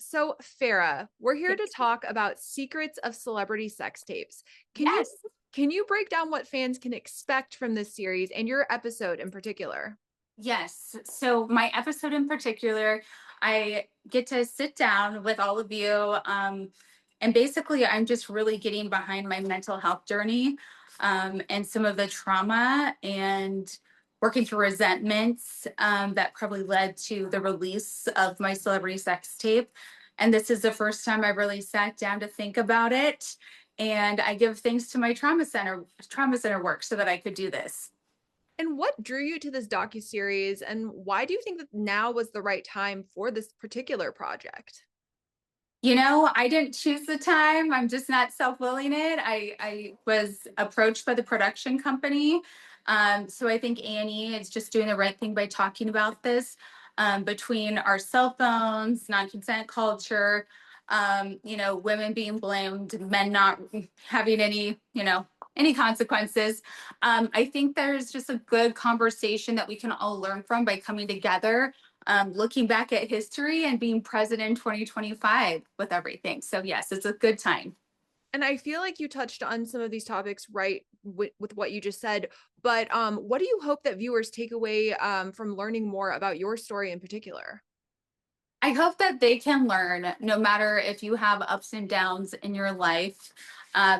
So, Farrah, we're here to Yes. talk about secrets of celebrity sex tapes. Can you Yes. can you break down what fans can expect from this series and your episode in particular? Yes. So my episode in particular, I get to sit down with all of you. And basically, I'm just really getting behind my mental health journey and some of the trauma and working through resentments that probably led to the release of my celebrity sex tape. And this is the first time I really sat down to think about it. And I give thanks to my trauma center work so that I could do this. And what drew you to this docuseries and why do you think that now was the right time for this particular project? I didn't choose the time. I'm just not self-willing it. I was approached by the production company. So I think Annie is just doing the right thing by talking about this between our cell phones, non-consent culture, women being blamed, men not having any consequences. I think there's just a good conversation that we can all learn from by coming together, looking back at history and being present in 2025 with everything. So yes, it's a good time. And I feel like you touched on some of these topics right with what you just said, but what do you hope that viewers take away from learning more about your story in particular? I hope that they can learn no matter if you have ups and downs in your life,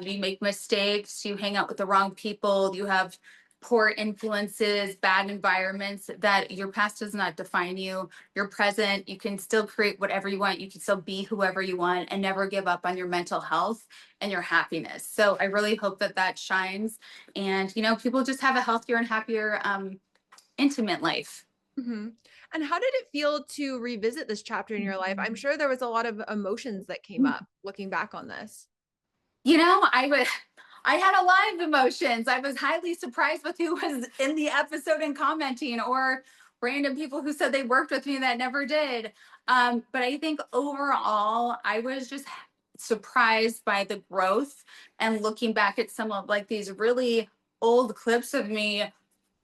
you make mistakes, you hang out with the wrong people, you have poor influences, bad environments, that your past does not define you. Your present, you can still create whatever you want. You can still be whoever you want and never give up on your mental health and your happiness. So I really hope that that shines and, people just have a healthier and happier, intimate life. Hmm. And how did it feel to revisit this chapter in your life? I'm sure there was a lot of emotions that came up looking back on this. I had a lot of emotions. I was highly surprised with who was in the episode and commenting, or random people who said they worked with me that never did. But I think overall, I was just surprised by the growth and looking back at some of like these really old clips of me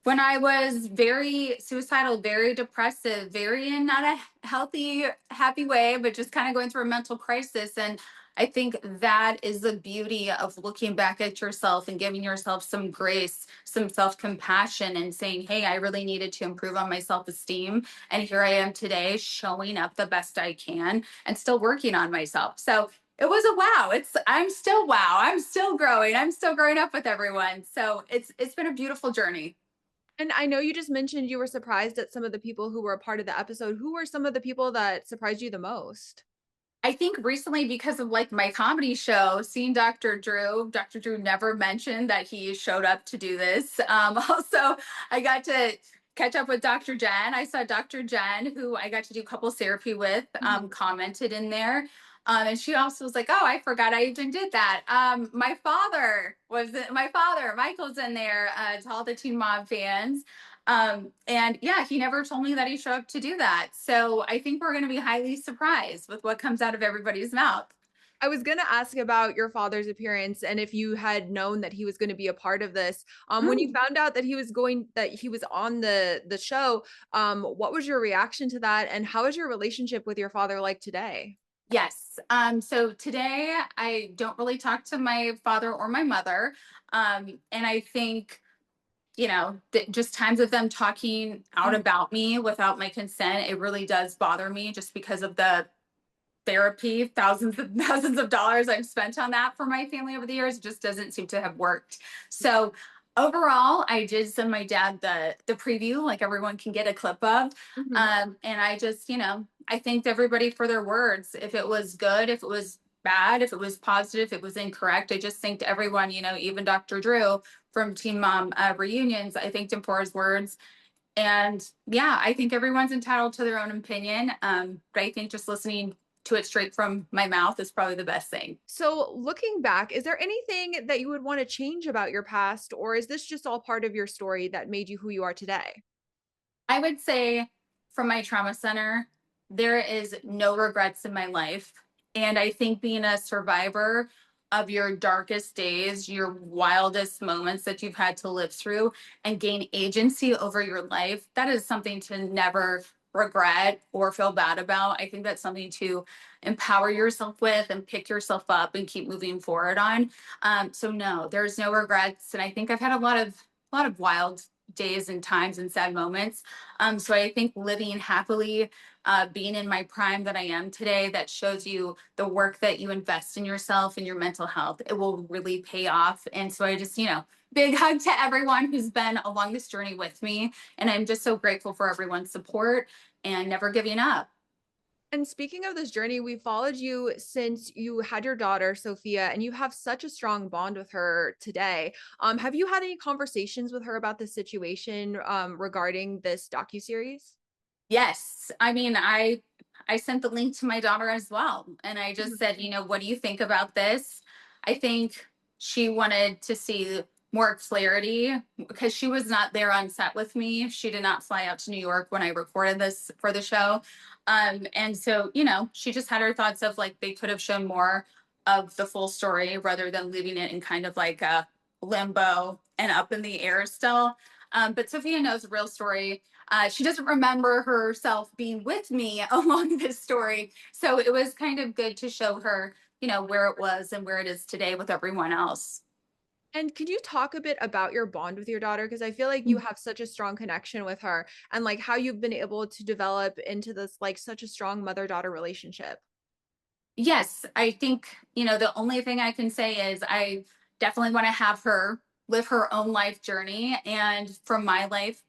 when I was very suicidal, very depressive, very in not a healthy, happy way, but just kind of going through a mental crisis. And I think that is the beauty of looking back at yourself and giving yourself some grace, some self compassion, and saying, hey, I really needed to improve on my self esteem. And here I am today, showing up the best I can and still working on myself. So it was a wow. I'm still wow. I'm still growing. I'm still growing up with everyone. So it's been a beautiful journey. And I know you just mentioned you were surprised at some of the people who were a part of the episode. Who were some of the people that surprised you the most? I think recently, because of like my comedy show, seeing Dr. Drew never mentioned that he showed up to do this. Also, I got to catch up with Dr. Jen. I saw Dr. Jen, who I got to do couples therapy with, Mhm. commented in there. And she also was like, oh, I forgot I even did that. My father, Michael's in there, to all the Teen Mom fans. And yeah, he never told me that he showed up to do that. So I think we're going to be highly surprised with what comes out of everybody's mouth. I was going to ask about your father's appearance and if you had known that he was going to be a part of this. When you Mm. found out that he was on the show, what was your reaction to that, and how is your relationship with your father like today? Yes. So today I don't really talk to my father or my mother. And I think, just times of them talking out Mhm. about me without my consent, it really does bother me just because of the therapy, thousands and thousands of dollars I've spent on that for my family over the years. It just doesn't seem to have worked. So overall, I did send my dad the preview, like everyone can get a clip of. Mhm. And I just, I thanked everybody for their words. If it was good, if it was bad, if it was positive, if it was incorrect, I just thanked everyone, even Dr. Drew from Teen Mom reunions. I thanked him for his words. And yeah, I think everyone's entitled to their own opinion. But I think just listening to it straight from my mouth is probably the best thing. So, looking back, is there anything that you would want to change about your past, or is this just all part of your story that made you who you are today? I would say from my trauma center, there is no regrets in my life. And I think being a survivor of your darkest days, your wildest moments that you've had to live through and gain agency over your life, that is something to never regret or feel bad about. I think that's something to empower yourself with and pick yourself up and keep moving forward on. So no, there's no regrets. And I think I've had a lot of wild days and times and sad moments. So I think living happily, being in my prime that I am today, that shows you the work that you invest in yourself and your mental health. It will really pay off. And so I just, big hug to everyone who's been along this journey with me. And I'm just so grateful for everyone's support and never giving up. And speaking of this journey, we followed you since you had your daughter, Sophia, and you have such a strong bond with her today. Have you had any conversations with her about the situation regarding this docuseries? Yes. I mean, I sent the link to my daughter as well. And I just Mhm. said, what do you think about this? I think she wanted to see more clarity because she was not there on set with me. She did not fly out to New York when I recorded this for the show. And so, she just had her thoughts of like they could have shown more of the full story rather than leaving it in kind of like a limbo and up in the air still. But Sophia knows the real story. She doesn't remember herself being with me along this story. So it was kind of good to show her, where it was and where it is today with everyone else. And could you talk a bit about your bond with your daughter? Because I feel like you have such a strong connection with her and like how you've been able to develop into this like such a strong mother-daughter relationship. Yes, I think, the only thing I can say is I definitely want to have her live her own life journey. And from my life,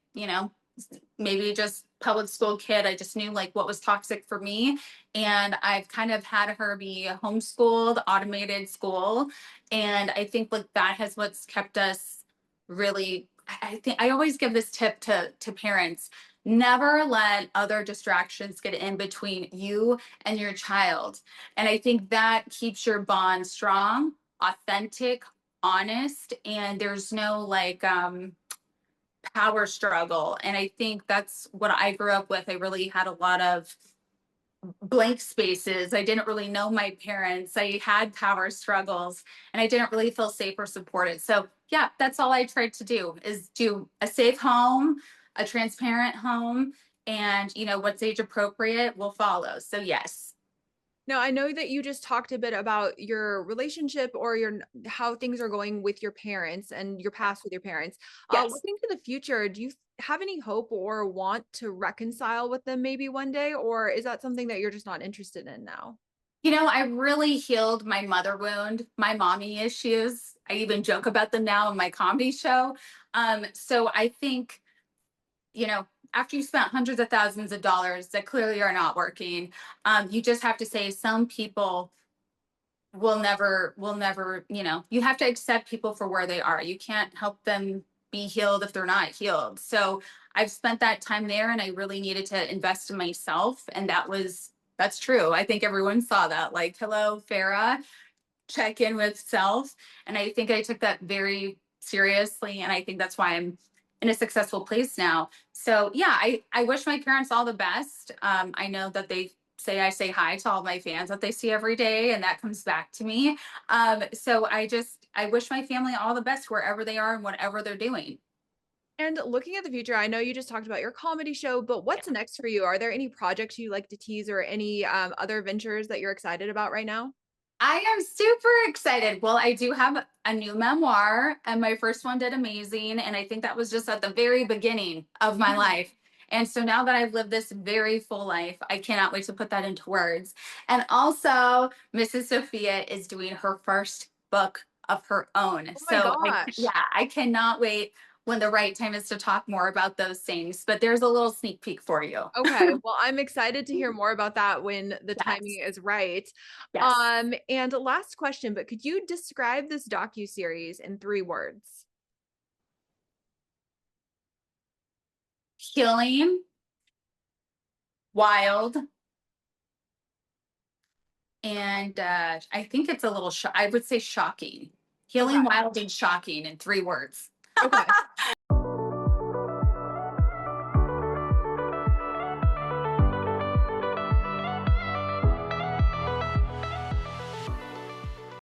maybe just public school kid, I just knew like what was toxic for me. And I've kind of had her be homeschooled, automated school. And I think like that has what's kept us really, I think I always give this tip to parents. Never let other distractions get in between you and your child. And I think that keeps your bond strong, authentic, honest, and there's no like power struggle. And I think that's what I grew up with. I really had a lot of blank spaces. I didn't really know my parents. I had power struggles and I didn't really feel safe or supported. So, yeah, that's all I tried to do is do a safe home, a transparent home, and what's age appropriate will follow. So, yes. Now, I know that you just talked a bit about your relationship or your how things are going with your parents and your past with your parents. Yes. Looking to the future, do you have any hope or want to reconcile with them maybe one day, or is that something that you're just not interested in now? I really healed my mother wound, my mommy issues. I even joke about them now in my comedy show. So I think, after you spent hundreds of thousands of dollars that clearly are not working, you just have to say some people will never, you have to accept people for where they are. You can't help them be healed if they're not healed. So I've spent that time there and I really needed to invest in myself. And that's true. I think everyone saw that. Like, hello, Farrah, check in with self. And I think I took that very seriously. And I think that's why I'm in a successful place now. So yeah, I wish my parents all the best. I know that I say hi to all my fans that they see every day, and that comes back to me. So I wish my family all the best wherever they are and whatever they're doing. And looking at the future, I know you just talked about your comedy show, but Yeah. what's next for you? Are there any projects you like to tease or any other ventures that you're excited about right now? I am super excited. Well, I do have a new memoir, and my first one did amazing. And I think that was just at the very beginning of my Mhm. life. And so now that I've lived this very full life, I cannot wait to put that into words. And also, Mrs. Sophia is doing her first book of her own. Oh my So, gosh. yeah, I cannot wait when the right time is to talk more about those things. But there's a little sneak peek for you. Okay, well, I'm excited to hear more about that when the Yes. timing is right. Yes. And last question, but could you describe this docu-series in 3 words? Healing, wild, and I think it's a little I would say shocking. Okay, Healing, wild, and shocking in 3 words. okay.